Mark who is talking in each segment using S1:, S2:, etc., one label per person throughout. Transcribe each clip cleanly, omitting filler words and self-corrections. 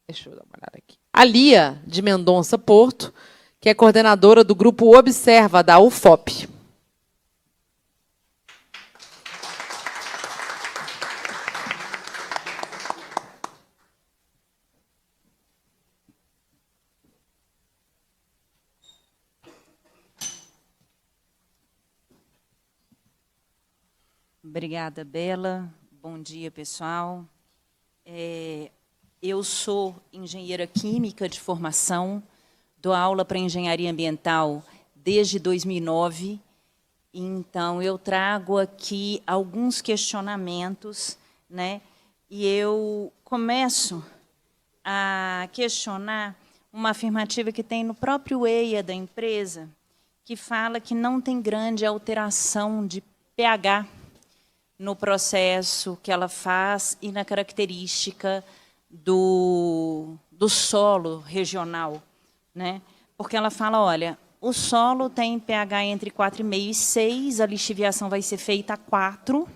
S1: Deixa eu dar uma olhada aqui. A Lia de Mendonça Porto, que é coordenadora do grupo Observa, da UFOP.
S2: Obrigada, Bela. Bom dia, pessoal. Eu sou engenheira química de formação, dou aula para engenharia ambiental desde 2009. Então, eu trago aqui alguns questionamentos, né? E eu começo a questionar uma afirmativa que tem no próprio EIA da empresa, que fala que não tem grande alteração de pH no processo que ela faz e na característica do solo regional, né? Porque ela fala, olha, o solo tem pH entre 4,5 e 6, a lixiviação vai ser feita a 4,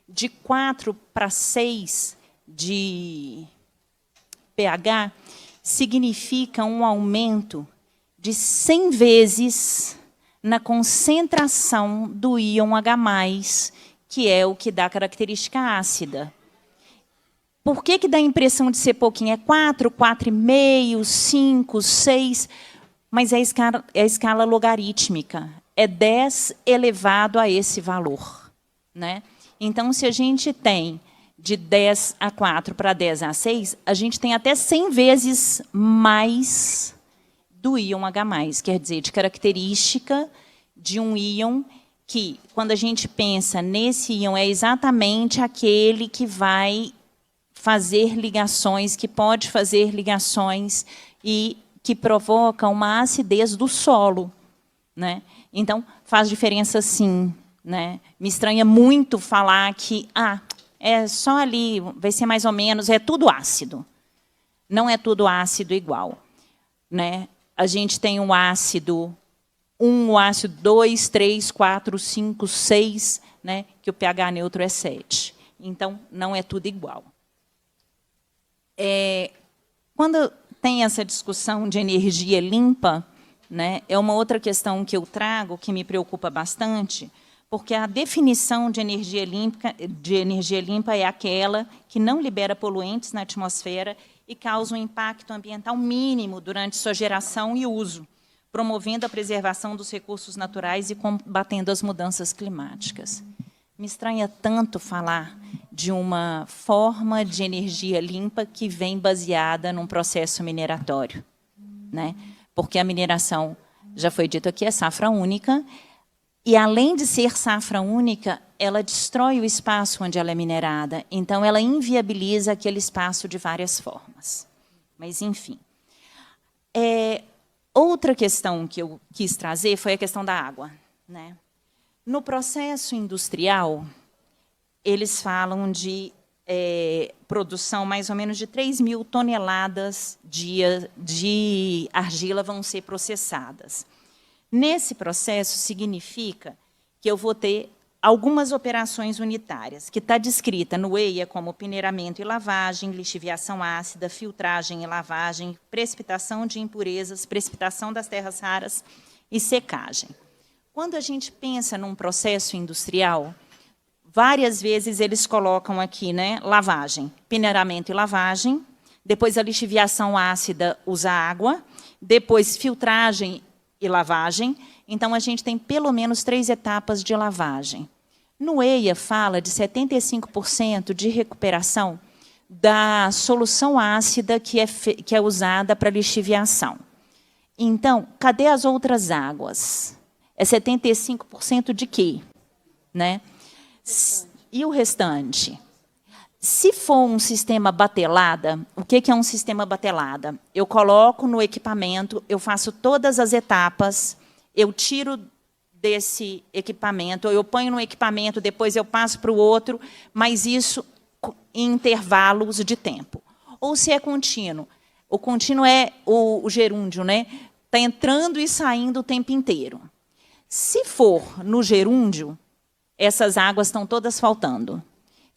S2: de 4 para 6 de pH significa um aumento de 100 vezes na concentração do íon H+, que é o que dá característica ácida. Por que dá a impressão de ser pouquinho? É 4, 4,5, 5, 6, mas é a escala logarítmica. É 10 elevado a esse valor, né? Então, se a gente tem de 10 a 4 para 10 a 6, a gente tem até 100 vezes mais do íon H+, quer dizer, de característica de um íon que, quando a gente pensa nesse íon, é exatamente aquele que vai fazer ligações, que pode fazer ligações e que provoca uma acidez do solo, né? Então, faz diferença sim, né? Me estranha muito falar que é só ali, vai ser mais ou menos, é tudo ácido. Não é tudo ácido igual, né? A gente tem um ácido 1, o ácido 2, 3, 4, 5, 6, né, que o pH neutro é 7. Então, não é tudo igual. Quando tem essa discussão de energia limpa, né, é uma outra questão que eu trago, que me preocupa bastante, porque a definição de energia limpa é aquela que não libera poluentes na atmosfera e causa um impacto ambiental mínimo durante sua geração e uso, promovendo a preservação dos recursos naturais e combatendo as mudanças climáticas. Me estranha tanto falar de uma forma de energia limpa que vem baseada num processo mineratório, né? Porque a mineração, já foi dito aqui, é safra única, e, além de ser safra única, ela destrói o espaço onde ela é minerada, então ela inviabiliza aquele espaço de várias formas. Mas, enfim. Outra questão que eu quis trazer foi a questão da água, né? No processo industrial, eles falam de produção mais ou menos de 3.000 toneladas de argila vão ser processadas. Nesse processo, significa que eu vou ter algumas operações unitárias, que está descrita no EIA como peneiramento e lavagem, lixiviação ácida, filtragem e lavagem, precipitação de impurezas, precipitação das terras raras e secagem. Quando a gente pensa num processo industrial, várias vezes eles colocam aqui, né, lavagem, peneiramento e lavagem, depois a lixiviação ácida usa água, depois filtragem e lavagem. Então, a gente tem pelo menos 3 etapas de lavagem. No EIA, fala de 75% de recuperação da solução ácida que é usada para lixiviação. Então, cadê as outras águas? É 75% de quê? Né? E o restante? Se for um sistema batelada, o que é um sistema batelada? Eu coloco no equipamento, eu faço todas as etapas, eu tiro desse equipamento, eu ponho no equipamento, depois eu passo para o outro, mas isso em intervalos de tempo. Ou se é contínuo. O contínuo é o gerúndio, né? Está entrando e saindo o tempo inteiro. Se for no gerúndio, essas águas estão todas faltando.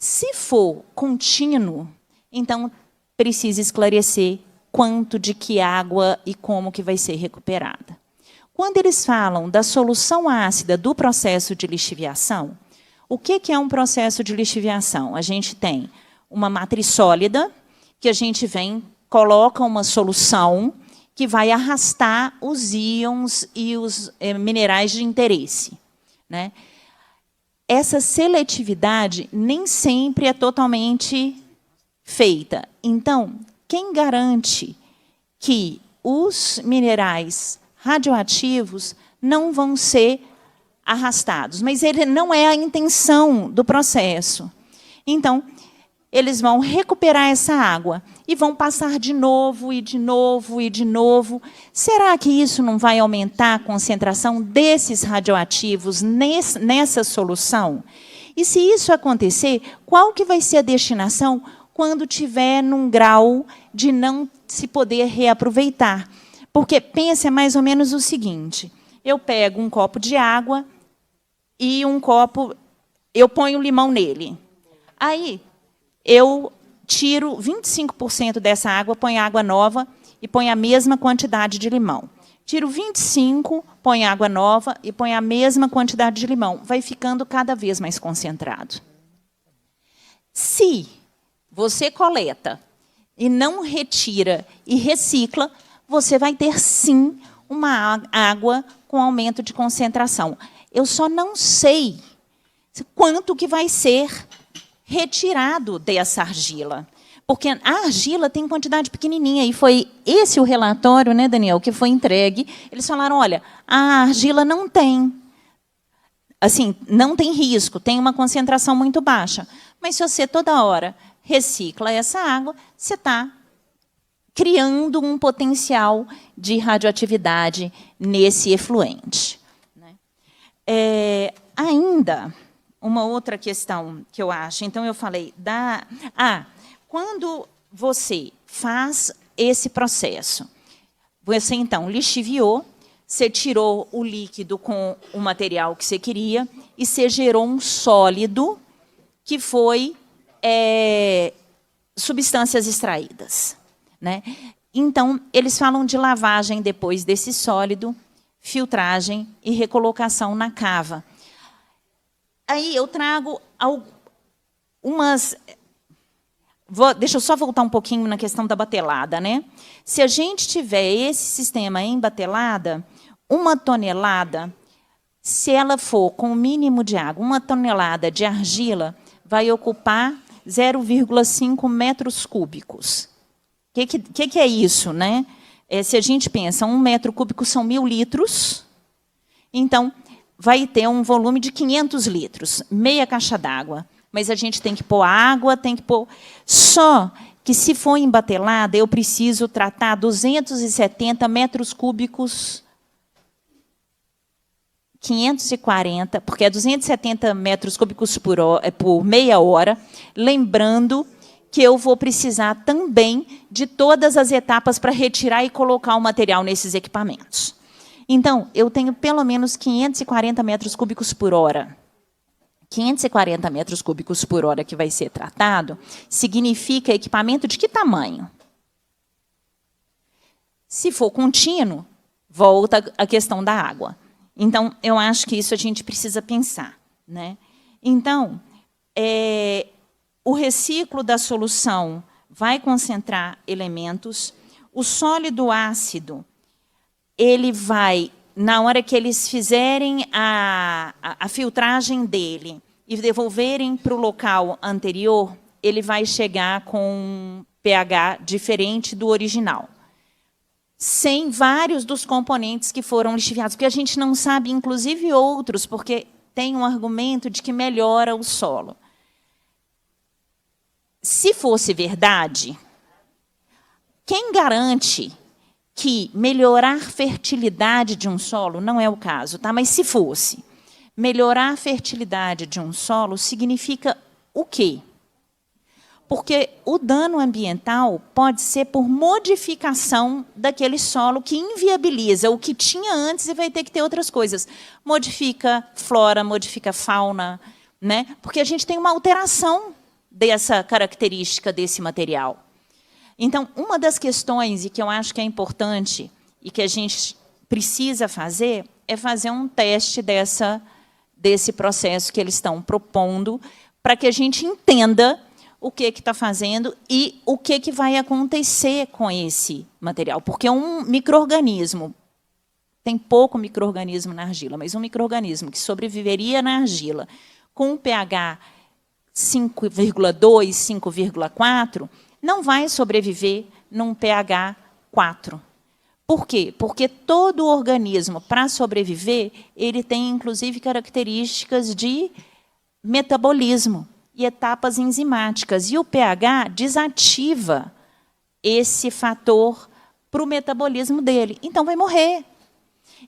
S2: Se for contínuo, então precisa esclarecer quanto de que água e como que vai ser recuperada. Quando eles falam da solução ácida do processo de lixiviação, o que é um processo de lixiviação? A gente tem uma matriz sólida, que a gente coloca uma solução que vai arrastar os íons e os minerais de interesse, né? Essa seletividade nem sempre é totalmente feita. Então, quem garante que os minerais radioativos não vão ser arrastados? Mas ele não é a intenção do processo. Então, eles vão recuperar essa água e vão passar de novo, e de novo, e de novo. Será que isso não vai aumentar a concentração desses radioativos nessa solução? E se isso acontecer, qual que vai ser a destinação quando tiver num grau de não se poder reaproveitar? Porque pensa mais ou menos o seguinte, eu pego um copo de água e eu ponho limão nele. Aí, eu tiro 25% dessa água, ponho água nova e ponho a mesma quantidade de limão. Tiro 25%, ponho água nova e ponho a mesma quantidade de limão. Vai ficando cada vez mais concentrado. Se você coleta e não retira e recicla, você vai ter, sim, uma água com aumento de concentração. Eu só não sei quanto que vai ser retirado dessa argila. Porque a argila tem quantidade pequenininha, e foi esse o relatório, né, Daniel, que foi entregue. Eles falaram, olha, a argila não tem, assim, não tem risco, tem uma concentração muito baixa. Mas se você toda hora recicla essa água, você está criando um potencial de radioatividade nesse efluente. Ainda, uma outra questão que eu acho, então eu falei quando você faz esse processo, você então lixiviou, você tirou o líquido com o material que você queria e você gerou um sólido que foi substâncias extraídas, né? Então, eles falam de lavagem depois desse sólido, filtragem e recolocação na cava. Aí eu trago algumas... Deixa eu só voltar um pouquinho na questão da batelada, né? Se a gente tiver esse sistema em batelada, 1 tonelada, se ela for com o mínimo de água, 1 tonelada de argila vai ocupar 0,5 metros cúbicos. O que é isso, né? Se a gente pensa, 1 metro cúbico são 1.000 litros, então vai ter um volume de 500 litros, meia caixa d'água. Mas a gente tem que pôr água, tem que pôr... Só que, se for em batelada, eu preciso tratar 270 metros cúbicos, 540, porque é 270 metros cúbicos por meia hora, lembrando que eu vou precisar também de todas as etapas para retirar e colocar o material nesses equipamentos. Então, eu tenho pelo menos 540 metros cúbicos por hora. 540 metros cúbicos por hora que vai ser tratado, significa equipamento de que tamanho? Se for contínuo, volta a questão da água. Então, eu acho que isso a gente precisa pensar, né? Então, o reciclo da solução vai concentrar elementos. O sólido ácido, ele vai... Na hora que eles fizerem a filtragem dele e devolverem para o local anterior, ele vai chegar com um pH diferente do original, sem vários dos componentes que foram lixiviados, porque a gente não sabe, inclusive, outros, porque tem um argumento de que melhora o solo. Se fosse verdade, quem garante que melhorar a fertilidade de um solo, não é o caso, tá? Mas se fosse, melhorar a fertilidade de um solo significa o quê? Porque o dano ambiental pode ser por modificação daquele solo que inviabiliza o que tinha antes e vai ter que ter outras coisas. Modifica flora, modifica fauna, né? Porque a gente tem uma alteração dessa característica desse material. Então, uma das questões, e que eu acho que é importante, e que a gente precisa fazer, é fazer um teste desse processo que eles estão propondo, para que a gente entenda o que está fazendo e o que vai acontecer com esse material. Porque é um micro-organismo, tem pouco micro-organismo na argila, mas um micro-organismo que sobreviveria na argila com um pH 5,2, 5,4, não vai sobreviver num pH 4. Por quê? Porque todo organismo, para sobreviver, ele tem, inclusive, características de metabolismo e etapas enzimáticas. E o pH desativa esse fator para o metabolismo dele. Então, vai morrer.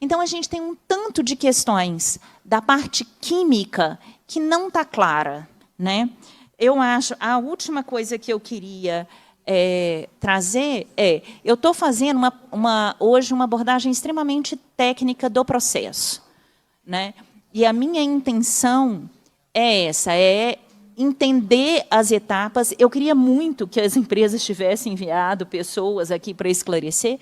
S2: Então, a gente tem um tanto de questões da parte química que não está clara, né? Eu acho, a última coisa que eu queria trazer eu estou fazendo hoje uma abordagem extremamente técnica do processo, né? E a minha intenção é essa, entender as etapas. Eu queria muito que as empresas tivessem enviado pessoas aqui para esclarecer,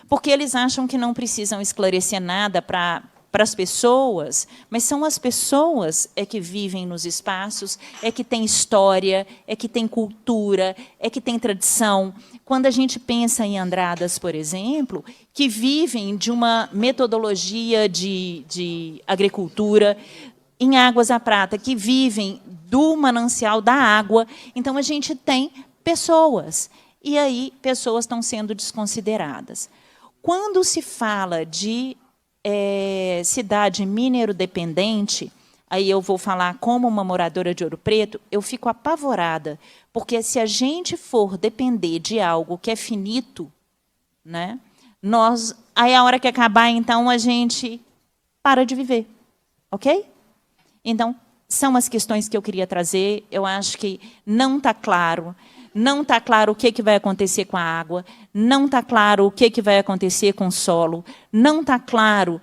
S2: porque eles acham que não precisam esclarecer nada para as pessoas, mas são as pessoas que vivem nos espaços, que têm história, que têm cultura, que têm tradição. Quando a gente pensa em Andradas, por exemplo, que vivem de uma metodologia de agricultura, em Águas da Prata, que vivem do manancial da água. Então, a gente tem pessoas, e aí pessoas estão sendo desconsideradas. Quando se fala de cidade mineiro-dependente, aí eu vou falar como uma moradora de Ouro Preto, eu fico apavorada, porque se a gente for depender de algo que é finito, né, aí a hora que acabar, então, a gente para de viver, ok? Então, são as questões que eu queria trazer. Eu acho que não está claro. Não está claro o que vai acontecer com a água, não está claro o que vai acontecer com o solo, não está claro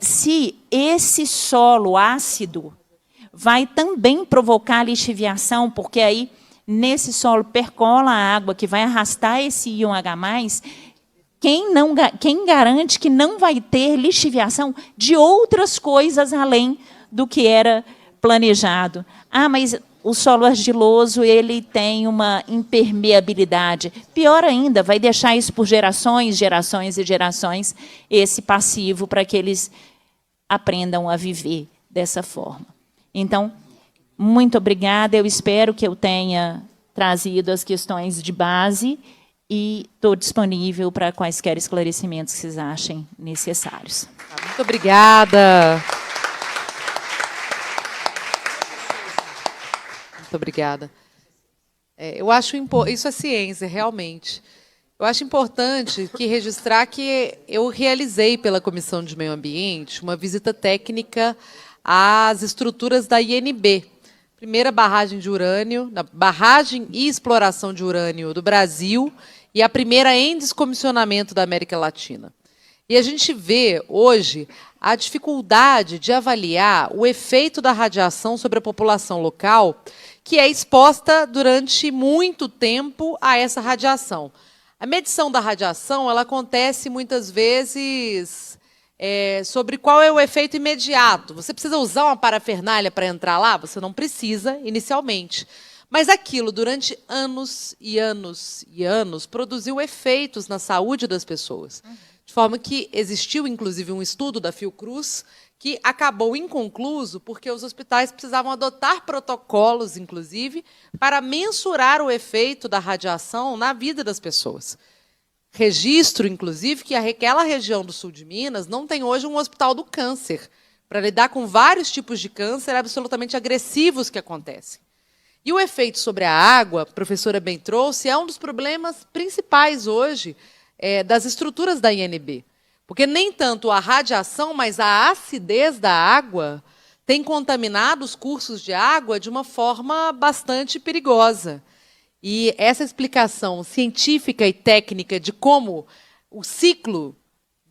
S2: se esse solo ácido vai também provocar lixiviação, porque aí, nesse solo, percola a água que vai arrastar esse íon H+, quem garante que não vai ter lixiviação de outras coisas além do que era planejado? Ah, mas o solo argiloso ele tem uma impermeabilidade. Pior ainda, vai deixar isso por gerações, gerações e gerações, esse passivo, para que eles aprendam a viver dessa forma. Então, muito obrigada. Eu espero que eu tenha trazido as questões de base e estou disponível para quaisquer esclarecimentos que vocês achem necessários.
S1: Muito obrigada. Muito obrigada. Eu acho isso é ciência, realmente. Eu acho importante registrar que eu realizei pela Comissão de Meio Ambiente uma visita técnica às estruturas da INB, primeira barragem de urânio, barragem e exploração de urânio do Brasil e a primeira em descomissionamento da América Latina. E a gente vê hoje a dificuldade de avaliar o efeito da radiação sobre a população local, que é exposta durante muito tempo a essa radiação. A medição da radiação ela acontece muitas vezes sobre qual é o efeito imediato. Você precisa usar uma parafernália para entrar lá? Você não precisa, inicialmente. Mas aquilo, durante anos e anos e anos, produziu efeitos na saúde das pessoas. De forma que existiu, inclusive, um estudo da Fiocruz que acabou inconcluso porque os hospitais precisavam adotar protocolos, inclusive, para mensurar o efeito da radiação na vida das pessoas. Registro, inclusive, que aquela região do sul de Minas não tem hoje um hospital do câncer, para lidar com vários tipos de câncer absolutamente agressivos que acontecem. E o efeito sobre a água, a professora bem trouxe, é um dos problemas principais hoje das estruturas da INB. Porque nem tanto a radiação, mas a acidez da água tem contaminado os cursos de água de uma forma bastante perigosa. E essa explicação científica e técnica de como o ciclo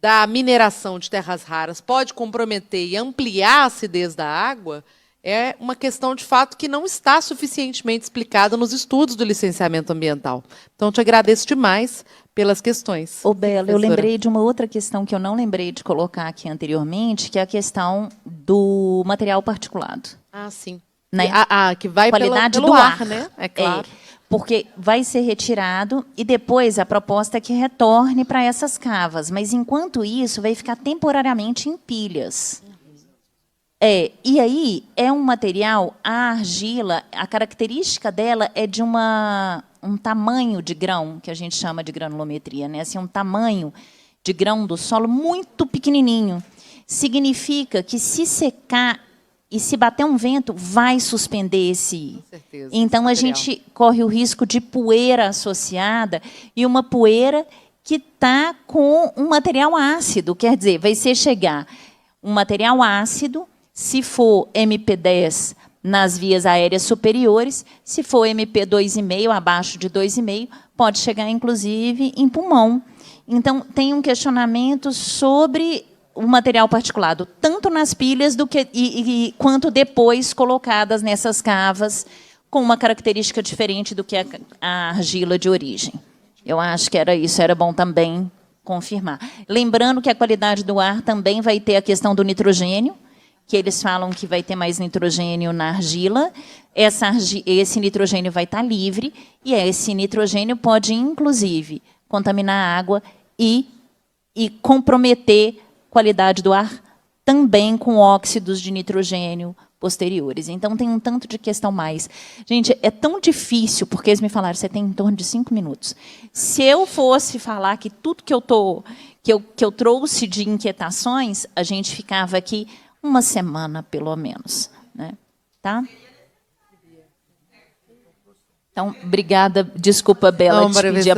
S1: da mineração de terras raras pode comprometer e ampliar a acidez da água é uma questão, de fato, que não está suficientemente explicada nos estudos do licenciamento ambiental. Então, te agradeço demais pelas questões.
S2: Ô, Bela, eu lembrei de uma outra questão que eu não lembrei de colocar aqui anteriormente, que é a questão do material particulado.
S1: Ah, sim.
S2: Né?
S1: Que vai
S2: qualidade
S1: pelo
S2: do ar,
S1: né? É claro.
S2: Porque vai ser retirado e depois a proposta é que retorne para essas cavas. Mas, enquanto isso, vai ficar temporariamente em pilhas. E aí é um material, a argila, a característica dela é de um tamanho de grão, que a gente chama de granulometria, né? Assim, um tamanho de grão do solo muito pequenininho. Significa que, se secar e se bater um vento, vai suspender esse.
S1: Com certeza,
S2: então, a gente corre o risco de poeira associada, e uma poeira que está com um material ácido. Quer dizer, vai ser chegar um material ácido, se for MP10 nas vias aéreas superiores, se for MP2,5, abaixo de 2,5, pode chegar, inclusive, em pulmão. Então, tem um questionamento sobre o material particulado, tanto nas pilhas quanto depois colocadas nessas cavas, com uma característica diferente do que a argila de origem. Eu acho que era isso, era bom também confirmar. Lembrando que a qualidade do ar também vai ter a questão do nitrogênio, que eles falam que vai ter mais nitrogênio na argila. Esse nitrogênio vai estar livre, e esse nitrogênio pode, inclusive, contaminar a água e comprometer a qualidade do ar também com óxidos de nitrogênio posteriores. Então, tem um tanto de questão mais. Gente, é tão difícil, porque eles me falaram, você tem em torno de 5 minutos. Se eu fosse falar que tudo que eu trouxe de inquietações, a gente ficava aqui uma semana, pelo menos. Né? Tá? Então, obrigada. Desculpa, Bela, te pedir a